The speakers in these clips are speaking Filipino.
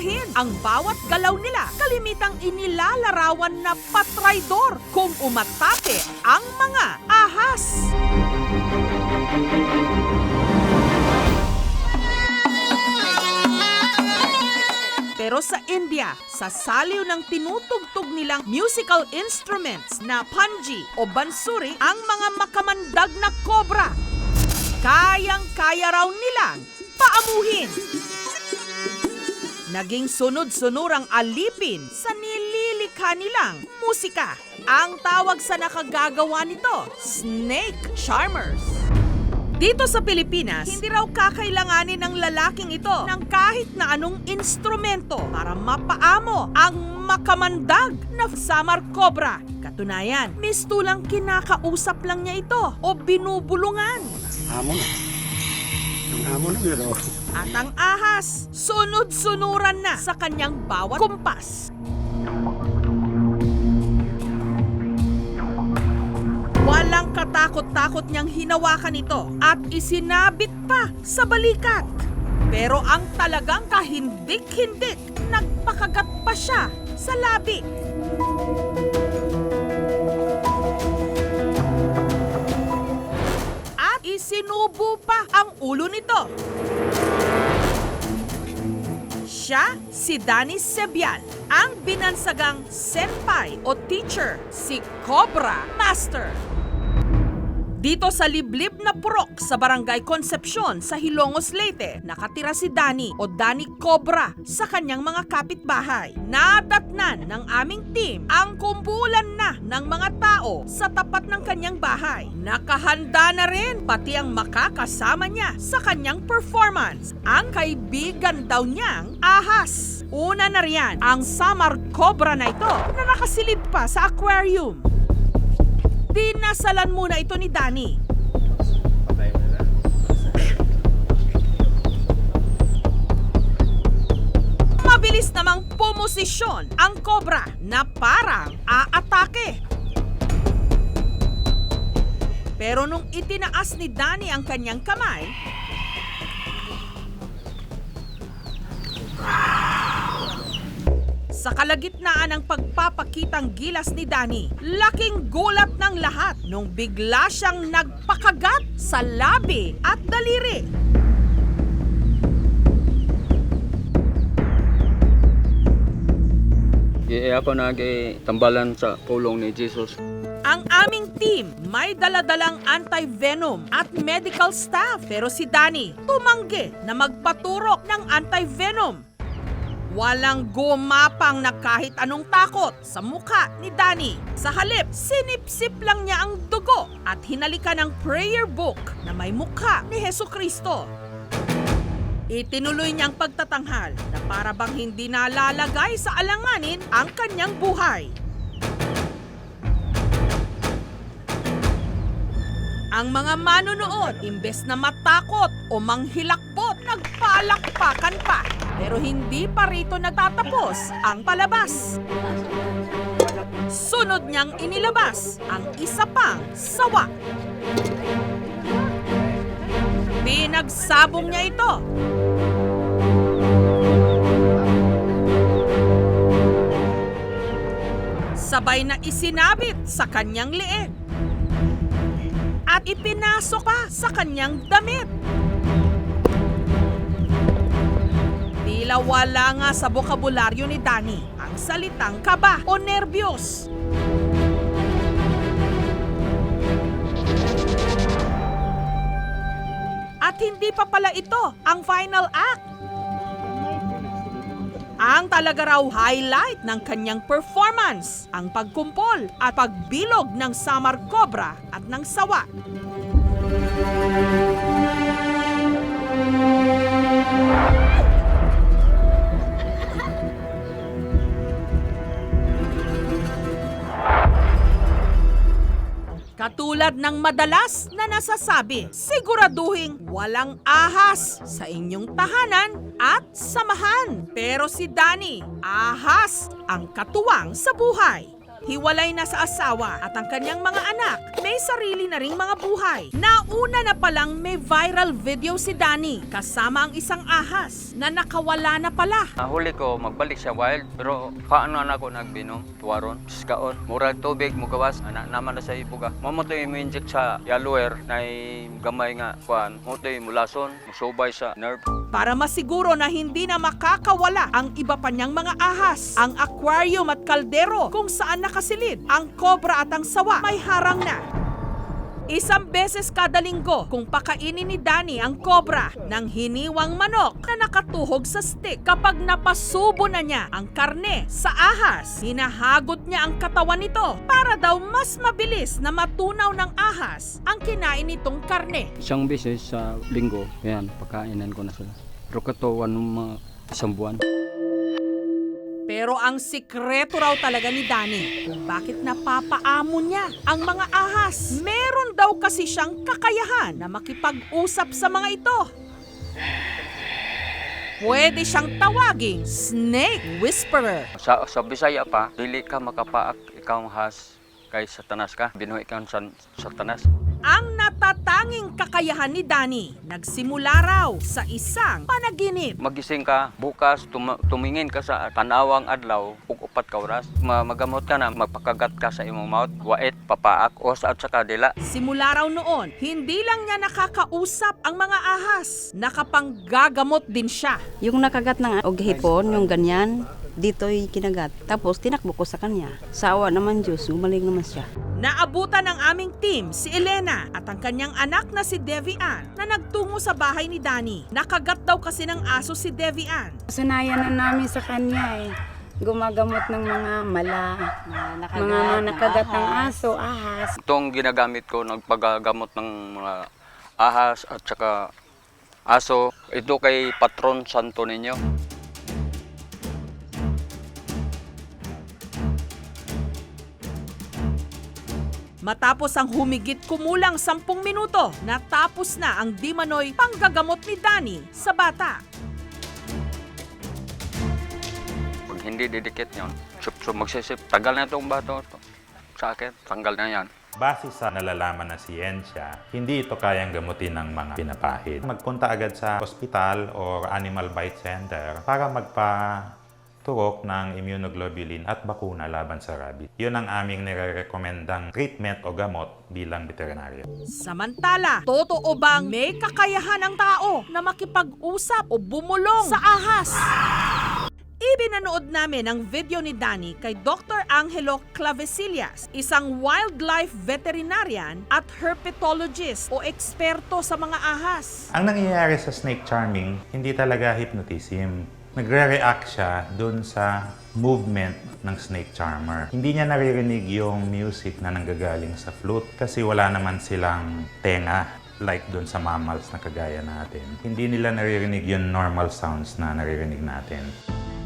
pamuhin ang bawat galaw nila. Kalimitang inilalarawan na patraydor kung umatake ang mga ahas. Pero sa India, sa saliw ng tinutugtog nilang musical instruments na panji o bansuri ang mga makamandag na kobra. Kayang-kaya raw nilang paamuhin. Naging sunod-sunurang alipin sa nililikha nilang musika. Ang tawag sa nakagagawa nito, snake charmers. Dito sa Pilipinas, hindi raw kakailanganin ng lalaking ito ng kahit na anong instrumento para mapaamo ang makamandag na samar cobra. Katunayan, mistulang kinakausap lang niya ito o binubulungan. Hamon. Ang hamon na yun. At ang ahas, sunod-sunuran na sa kanyang bawat kumpas. Walang katakot-takot niyang hinawakan ito at isinabit pa sa balikat. Pero ang talagang kahindik-hindik, nagpakagat pa siya sa labi. At isinubo pa ang ulo nito. Siya si Danny Sebial, ang binansagang senpai o teacher, si Cobra Master. Dito sa liblib na purok sa Barangay Concepcion sa Hilongos, Leyte, nakatira si Danny o Danny Cobra sa kanyang mga kapitbahay. Nadatnan ng aming team ang kumpulan na ng mga tao sa tapat ng kanyang bahay. Nakahanda na rin pati ang makakasama niya sa kanyang performance, ang kaibigan daw niyang ahas. Una na riyan ang samar cobra na ito na nakasilid pa sa aquarium. Dinasalan muna ito ni Danny. Mabilis namang pumosisyon ang cobra na parang aatake. Pero nung itinaas ni Danny ang kanyang kamay, sa kalagitnaan ng pagpapakitang gilas ni Danny, laking gulat ng lahat nung bigla siyang nagpakagat sa labi at daliri. Ako tambalan sa pulong ni Jesus. Ang aming team may daladalang anti-venom at medical staff. Pero si Danny tumanggi na magpaturok ng anti-venom. Walang gumapang na kahit anong takot sa mukha ni Danny. Sa halip, sinipsip lang niya ang dugo at hinalikan ng prayer book na may mukha ni Hesukristo. Itinuloy niyang pagtatanghal na para bang hindi nalalagay sa alanganin ang kanyang buhay. Ang mga manonood, imbes na matakot o manghilakbot, nagpalakpakan pa. Pero hindi pa rito nagtatapos ang palabas. Sunod niyang inilabas ang isa pang sawa. Pinagsabong niya ito. Sabay na isinabit sa kanyang leeg. At ipinasok pa sa kanyang damit. Tila wala nga sa bokabularyo ni Danny ang salitang kaba o nerbiyos. At hindi pa pala ito ang final act. Ang talaga raw highlight ng kanyang performance, ang pagkumpol at pagbilog ng samar cobra at ng sawa. Katulad ng madalas na nasasabi, siguraduhin walang ahas sa inyong tahanan at samahan. Pero si Danny, ahas ang katuwang sa buhay. hiwalay na sa asawa at ang kanyang mga anak may sarili na ring mga buhay. Nauna na palang may viral video si Danny kasama ang isang ahas na nakawala na pala. Nahuli ko, magbalik siya wild, pero paano na ako nagbinom? Tuwaron, siskaon, murag tubig, mugawas, anak naman na sa ibuga. Mamotoy mo inject sa yellower na gamay nga, kuan, motoy mulason, musubay sa nerve. Para masiguro na hindi na makakawala ang iba pa niyang mga ahas, ang aquarium at kaldero kung saan nakasilid ang kobra at ang sawa may harang na. Isang beses kada linggo kung pakainin ni Danny ang kobra ng hiniwang manok na nakatuhog sa stick. Kapag napasubo na niya ang karne sa ahas, hinahagot niya ang katawan nito para daw mas mabilis na matunaw ng ahas ang kinain nitong karne. Isang beses sa linggo, yan, pagkainan ko na sila. Pero katawan ng mga isang buwan. Pero ang sikreto raw talaga ni Danny kung bakit napapaamo niya ang mga ahas. Meron daw kasi siyang kakayahan na makipag-usap sa mga ito. Pwede siyang tawaging snake whisperer. Sa Bisaya pa, dili ka makapaak, ikaw ang has, kay satanas ka, binuhi ka sa satanas. Ang natatanging kakayahan ni Danny, nagsimula raw sa isang panaginip. Magising ka, bukas, tumingin ka sa tanawang adlaw, ug upat ka oras. Magamot ka na, magpakagat ka sa imong mouth, wait, papaak, o sa at saka dila. Simula raw noon, hindi lang niya nakakausap ang mga ahas, nakapanggagamot din siya. Yung nakagat ng og hipon, yung ganyan, dito'y kinagat. Tapos tinakbo ko sa kanya. Sa awa naman Diyos, gumaling naman siya. Naabutan ng aming team si Elena at ang kanyang anak na si Devi Ann na nagtungo sa bahay ni Danny. Nakagat daw kasi ng aso si Devi Ann. Sanayan na namin sa kanya eh. Gumagamot ng mga mala, mga nakagat ng aso, ahas. Itong ginagamit ko, nagpagagamot ng mga ahas at saka aso. Ito kay Patron Santo ninyo. Matapos ang humigit kumulang 10 minuto, natapos na ang di manoy panggagamot ni Danny sa bata. Pag hindi didikit yun, magsisip, tagal na itong bato sa akin, tanggal na yan. Base sa nalalaman na siyensya, hindi ito kayang gamutin ng mga pinapahid. Magpunta agad sa ospital o animal bite center para magpa-turok ng immunoglobulin at bakuna laban sa rabies. Yun ang aming nire-recommendang treatment o gamot bilang veterinaryo. Samantala, totoo bang may kakayahan ang tao na makipag-usap o bumulong sa ahas? Ibinanood namin ang video ni Danny kay Dr. Angelo Clavesillas, isang wildlife veterinarian at herpetologist o eksperto sa mga ahas. Ang nangyayari sa snake charming, hindi talaga hypnotism. Nagre-react siya dun sa movement ng snake charmer. Hindi niya naririnig yung music na nanggagaling sa flute kasi wala naman silang tenga like dun sa mammals na kagaya natin. Hindi nila naririnig yung normal sounds na naririnig natin.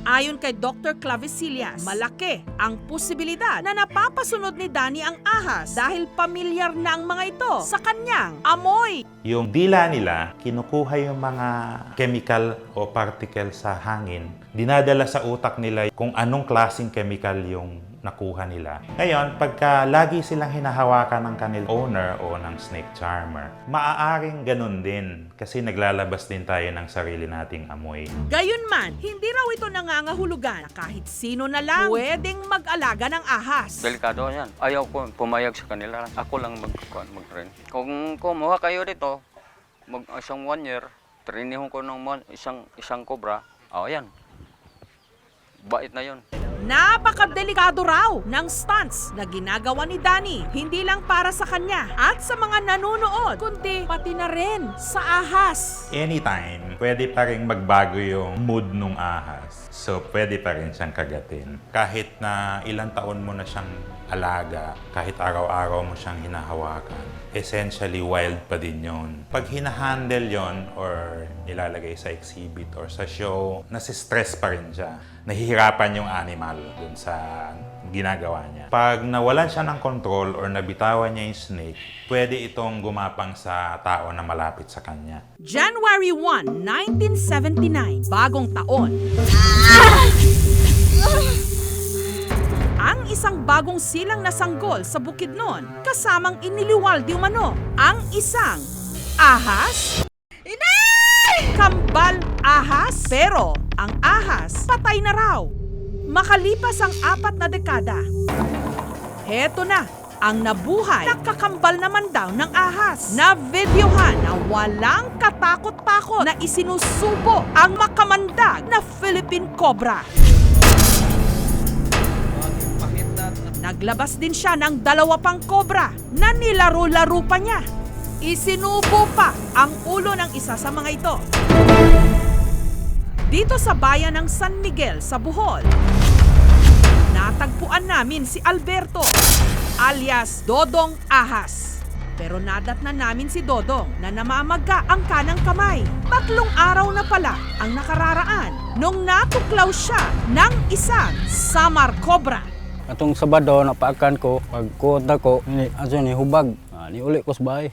Ayon kay Dr. Clavesillas, malaki ang posibilidad na napapasunod ni Danny ang ahas dahil pamilyar na ang mga ito sa kanyang amoy. Yung dila nila, kinukuha yung mga chemical o particle sa hangin, dinadala sa utak nila kung anong klaseng chemical yung nakuha nila. Ngayon, pagka lagi silang hinahawakan ng kanilang owner o ng snake charmer, maaaring ganun din kasi naglalabas din tayo ng sarili nating amoy. Gayunman, hindi raw ito nangangahulugan na kahit sino na lang pwedeng mag-alaga ng ahas. Delikado yan. Ayaw ko pumayag sa kanila. Ako lang mag-train. Kung kumuha kayo dito, isang 1 year, trainihon ko ng isang cobra, yan. Bait na yun. Napakadelikado raw ng stunts na ginagawa ni Danny, hindi lang para sa kanya at sa mga nanonood, kundi pati na rin sa ahas. Anytime, pwede pa rin magbago yung mood ng ahas. So, pwede pa rin siyang kagatin. Kahit na ilang taon mo na siyang alaga, kahit araw-araw mo siyang hinahawakan, essentially wild pa din yun. Pag hinahandle yon or nilalagay sa exhibit or sa show, nasistress pa rin siya. Nahihirapan yung animal dun sa ginagawa niya. Pag nawalan siya ng control or nabitawan niya yung snake, pwede itong gumapang sa tao na malapit sa kanya. January 1, 1979, bagong taon. ang isang bagong silang na sanggol sa Bukidnon, kasamang iniliwal di umano ang isang ahas? Kambal ahas? Pero ang ahas, patay na raw. Makalipas ang 4 na dekada, heto na ang nabuhay na kakambal naman daw ng ahas. Na videohan na walang katakot-takot na isinusubo ang makamandag na Philippine Cobra. Naglabas din siya ng 2 pang cobra na nilaro-laro pa niya. Isinubo pa ang ulo ng isa sa mga ito. Dito sa bayan ng San Miguel sa Bohol, natagpuan namin si Alberto alias Dodong Ahas. Pero nadatnan namin si Dodong na namamaga ang kanang kamay. 3 araw na pala ang nakararaan nung natuklaw siya ng isang samar cobra. Atong Sabado, napaakan ko, pagkuot na ko, ni hubag, ni uli ko sa bahay.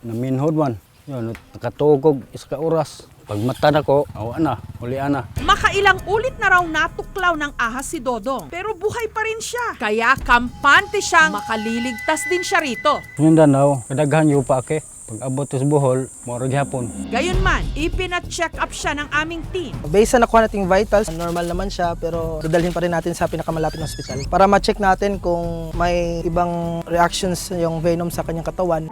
Naminhod man. Yun, nakatugog, isa ka oras. Pag mata na ko, awa na, uli na. Makailang ulit na raw natuklaw ng ahas si Dodong, pero buhay pa rin siya. Kaya kampante siyang makaliligtas din siya rito. Mindanao, kadaghan yung pake. Pag abot sa Bohol, morag hapon. Gayunman, ipina-check up siya ng aming team. Based sa nakuha nating vitals, normal naman siya pero dadalhin pa rin natin sa pinakamalapit na ospital para ma-check natin kung may ibang reactions yung venom sa kanyang katawan.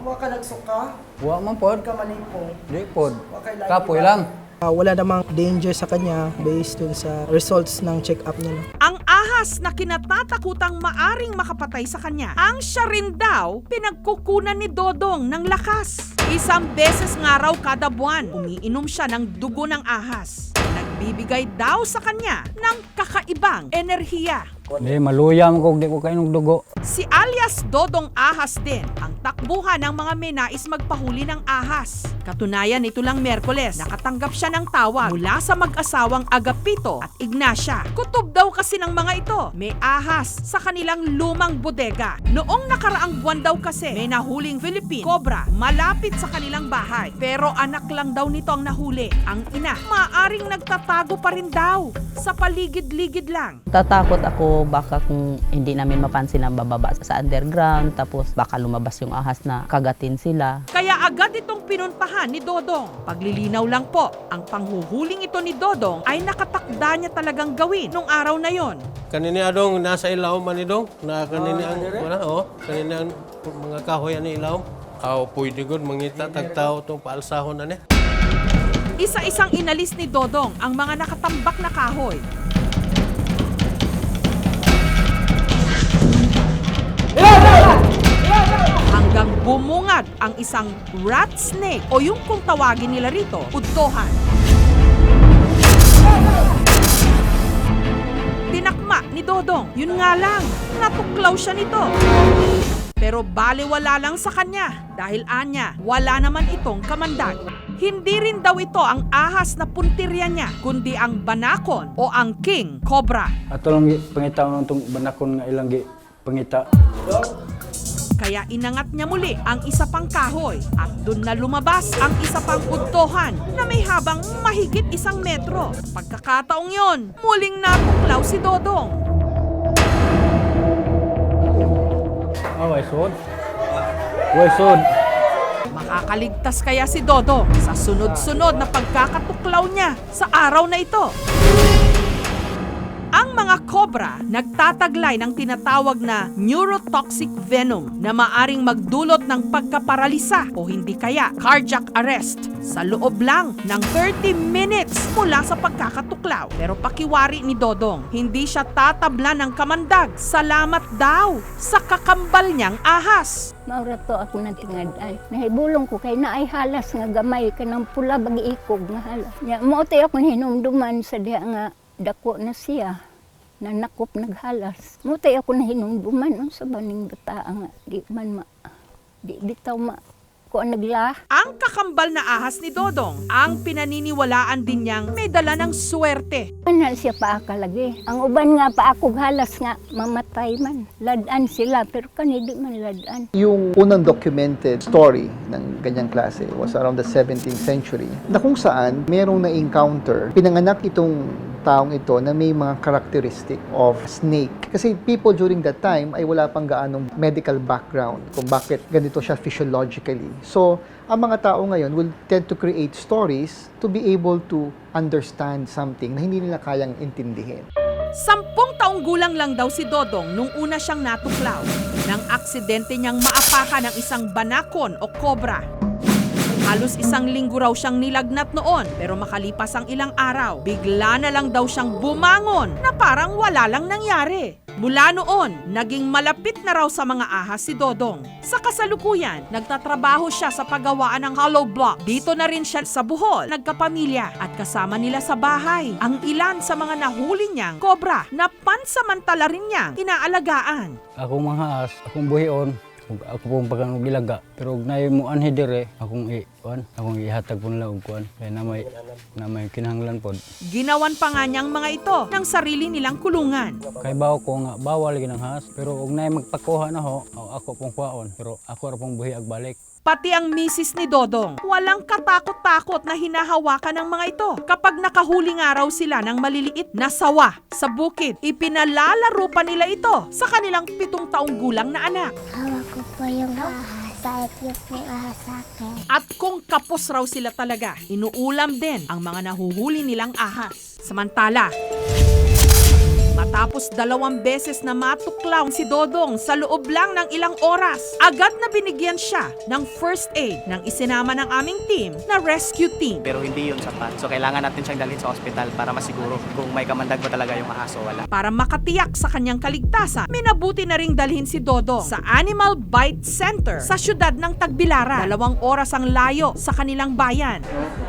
Huwag ka nagsuka? Wa man pod. Ka manipong? Di pod. Kapoy lang. Wala namang danger sa kanya based dun sa results ng check-up niya. Ang ahas na kinatatakutang maaring makapatay sa kanya, ang siya rin daw pinagkukunan ni Dodong ng lakas. 1 beses nga raw kada buwan, umiinom siya ng dugo ng ahas. Nagbibigay daw sa kanya ng kakaibang enerhiya. Di maluyam ko, di ko kainom dugo. Si alias Dodong Ahas din ang takbuhan ng mga may nais magpahuli ng ahas. Katunayan, ito lang Miyerkules, nakatanggap siya ng tawag mula sa mag-asawang Agapito at Ignacia. Kutob daw kasi ng mga ito, may ahas sa kanilang lumang bodega. Noong nakaraang buwan daw kasi, may nahuling Philippine Cobra malapit sa kanilang bahay. Pero anak lang daw nito ang nahuli. Ang ina, maaring nagtatago pa rin daw sa paligid-ligid lang. Tatakot ako baka kung hindi namin mapansin ang bababa sa underground, tapos baka lumabas yung ahas na kagatin sila. Kaya agad itong pinuntahan ni Dodong. Paglilinaw lang po, ang panghuhuling ito ni Dodong ay nakatakda niya talagang gawin nung araw na yon. Kanini adong nasa ilaw man idong na kanini ang wala kanini ang mga kahoy ani ilaw. Pwede gud mangita tagtao tong paalsahon ani. Isa-isang inalis ni Dodong ang mga nakatambak na kahoy. Hanggang bumungad ang isang rat snake o yung kung tawagin nila rito, udtohan. Tinakma ni Dodong, yun nga lang, natuklaw siya nito. Pero baliwala lang sa kanya dahil anya, wala naman itong kamandag. Hindi rin daw ito ang ahas na puntirya niya, kundi ang banakon o ang king cobra. Ato lang pangita nung banakon nga ilang pangita. Kaya inangat niya muli ang isa pang kahoy at dun na lumabas ang isa pang udtohan na may habang mahigit 1 metro. Pagkakataong yon, muling natuklaw si Dodong. Way sod. Way sod. Makakaligtas kaya si Dodong sa sunod-sunod na pagkakatuklaw niya sa araw na ito? Ang mga cobra nagtataglay ng tinatawag na neurotoxic venom na maaring magdulot ng pagkaparalisa o hindi kaya cardiac arrest sa loob lang ng 30 minutes mula sa pagkakatuklaw. Pero pakiwari ni Dodong, hindi siya tatabla ng kamandag. Salamat daw sa kakambal niyang ahas. Maura to ako natingad ay nahibulong ko kay naay halas nga gamay kanang pula bagi ikog nga halas. Nya mo tay ako hinumduman sa diha nga dako na siya na nakop naghalas. Mo tay ako nahinumduman unsa baning bata nga di man di bitaw ko nagla. Ang kakambal na ahas ni Dodong, ang pinaniniwalaan din niyang may dala ng swerte. Kanal siya pa lagi. Ang uban nga pa akog halas nga mamatay man. Ladan sila pero kani di man ladan. Yung unang documented story ng ganyang klase was around the 17th century na kung saan merong na-encounter, pinanganak itong taong ito na may mga characteristic of snake. Kasi people during that time ay wala pang gaanong medical background kung bakit ganito siya physiologically. So, ang mga tao ngayon will tend to create stories to be able to understand something na hindi nila kayang intindihin. 10 taong gulang lang daw si Dodong nung una siyang natuklaw nang aksidente niyang maapakan ng isang banakon o kobra. Halos 1 linggo raw siyang nilagnat noon pero makalipas ang ilang araw, bigla na lang daw siyang bumangon na parang wala lang nangyari. Mula noon, naging malapit na raw sa mga ahas si Dodong. Sa kasalukuyan, nagtatrabaho siya sa paggawaan ng hollow blocks. Dito na rin siya sa Bohol, nagkapamilya at kasama nila sa bahay ang ilan sa mga nahuli niyang kobra na pansamantala rin niyang inaalagaan. Akong mga ahas, akong buhion, ug ako pong pagkanong gilaga. Pero ug naay mo anhi dire, akong ihatag po nila og kuan. Kaya na may kinahanglan pod. Ginawan pa nga niyang mga ito ng sarili nilang kulungan. Kay bawo ko nga bawal ginang ahas, pero ug naay magpakuha na ho, ako pong kuhaon, pero ako ra pong buhi ag balik. Pati ang misis ni Dodong, walang katakot-takot na hinahawakan ng mga ito. Kapag nakahuli nga raw sila ng maliliit na sawa sa bukid, ipinalalaro pa nila ito sa kanilang 7 taong gulang na anak. Hawak ko po yung ahas, kahit yung po ahas sa akin. At kung kapos raw sila talaga, inuulam din ang mga nahuhuli nilang ahas. Samantala, matapos 2 beses na matuklaw si Dodong sa loob lang ng ilang oras, agad na binigyan siya ng first aid ng isinama ng aming team na rescue team. Pero hindi yun sapat. So kailangan natin siyang dalhin sa ospital para masiguro kung may kamandag ba talaga yung ahas o wala. Para makatiyak sa kanyang kaligtasan, minabuti na ring dalhin si Dodong sa Animal Bite Center sa syudad ng Tagbilaran. 2 oras ang layo sa kanilang bayan.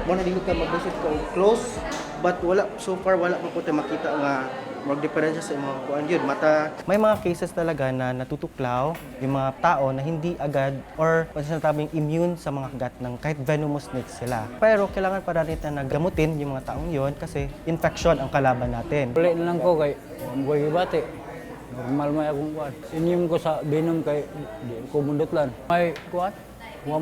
Muna din ka mag-visit ko close, but so far wala pa po tayo makita nga mag-diferensya sa mga kuan yun, mata. May mga cases talaga na natutuklaw yung mga tao na hindi agad or sinasabing immune sa mga kagat ng kahit venomous snakes sila. Pero kailangan pa rin na gamutin yung mga taong yun kasi infection ang kalaban natin. Uli na lang ko kay buhay bati. Normal may akong kuan. Inyum ko sa venom kay di ko mundutlan. May kuan,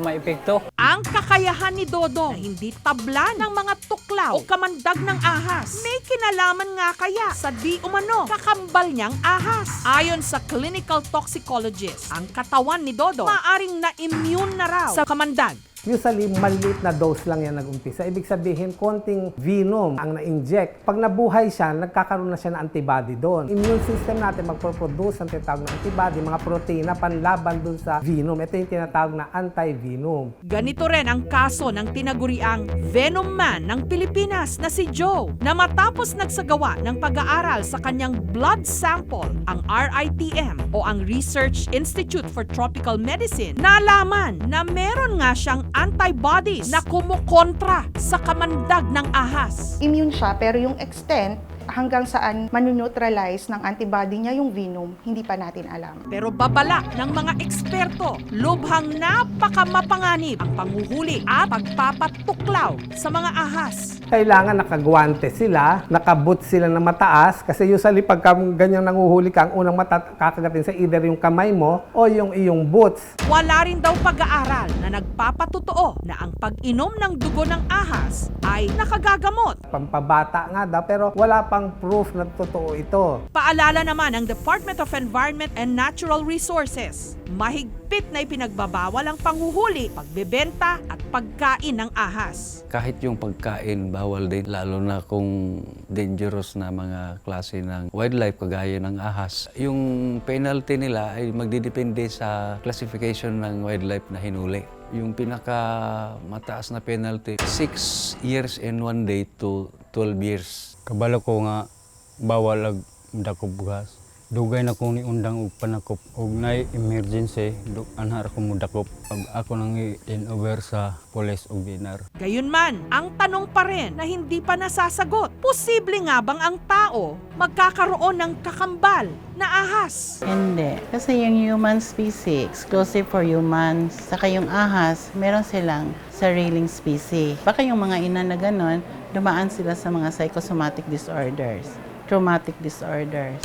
may epekto. Ang kakayahan ni Dodong na hindi tabla ng mga tuklaw o kamandag ng ahas, may kinalaman nga kaya sa di umano kakambal niyang ahas. Ayon sa clinical toxicologist, ang katawan ni Dodong maaring na-immune na raw sa kamandag. Usually, maliit na dose lang yan nag-umpisa. Ibig sabihin, konting venom ang na-inject. Pag nabuhay siya, nagkakaroon na siya ng antibody doon. Immune system natin magpo-produce ang tinatawag na antibody, mga proteina panlaban doon sa venom. Ito yung tinatawag na anti-venom. Ganito rin ang kaso ng tinaguriang Venom Man ng Pilipinas na si Joe, na matapos nagsagawa ng pag-aaral sa kanyang blood sample, ang RITM o ang Research Institute for Tropical Medicine, nalaman na meron nga siyang antibodies na kumukontra sa kamandag ng ahas. Immune siya pero yung extent hanggang saan manuneutralize ng antibody niya yung venom, hindi pa natin alam. Pero babalak ng mga eksperto, lubhang napakamapanganib ang panguhuli at pagpapatuklaw sa mga ahas. Kailangan nakagwante sila, nakaboot sila na mataas, kasi usually pagka ganyang nanguhuli ka, ang unang kakagatin sa either yung kamay mo o yung iyong boots. Wala rin daw pag-aaral na nagpapatotoo na ang pag-inom ng dugo ng ahas ay nakagagamot. Pampabata nga daw, pero wala pang proof na totoo ito. Paalala naman ng Department of Environment and Natural Resources, mahigpit na ipinagbabawal ang panghuhuli, pagbebenta at pagkain ng ahas. Kahit yung pagkain, bawal din, lalo na kung dangerous na mga klase ng wildlife kagaya ng ahas. Yung penalty nila ay magdidepende sa classification ng wildlife na hinuli. Yung pinakamataas na penalty, 6 years and 1 day to 12 years. Kabalo ko nga bawal ag dakop gas. Dugay na kong niundang og panakop og nay emergency anhar ko mudakop pag ako nang i-over sa police og dinar. Gayunman, ang tanong pa rin na hindi pa nasasagot, posible nga bang ang tao magkakaroon ng kakambal na ahas? Hindi. Kasi yung human species, exclusive for humans, saka yung ahas, meron silang sariling species. Baka yung mga ina na ganon, dumaan sila sa mga psychosomatic disorders, traumatic disorders.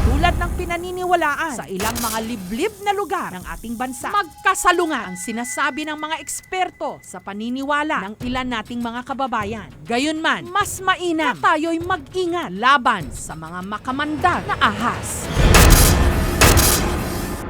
Tulad ng pinaniniwalaan sa ilang mga liblib na lugar ng ating bansa, magkasalungan ang sinasabi ng mga eksperto sa paniniwala ng ilan nating mga kababayan. Gayunman, mas mainam na tayo'y mag-ingat laban sa mga makamandag na ahas.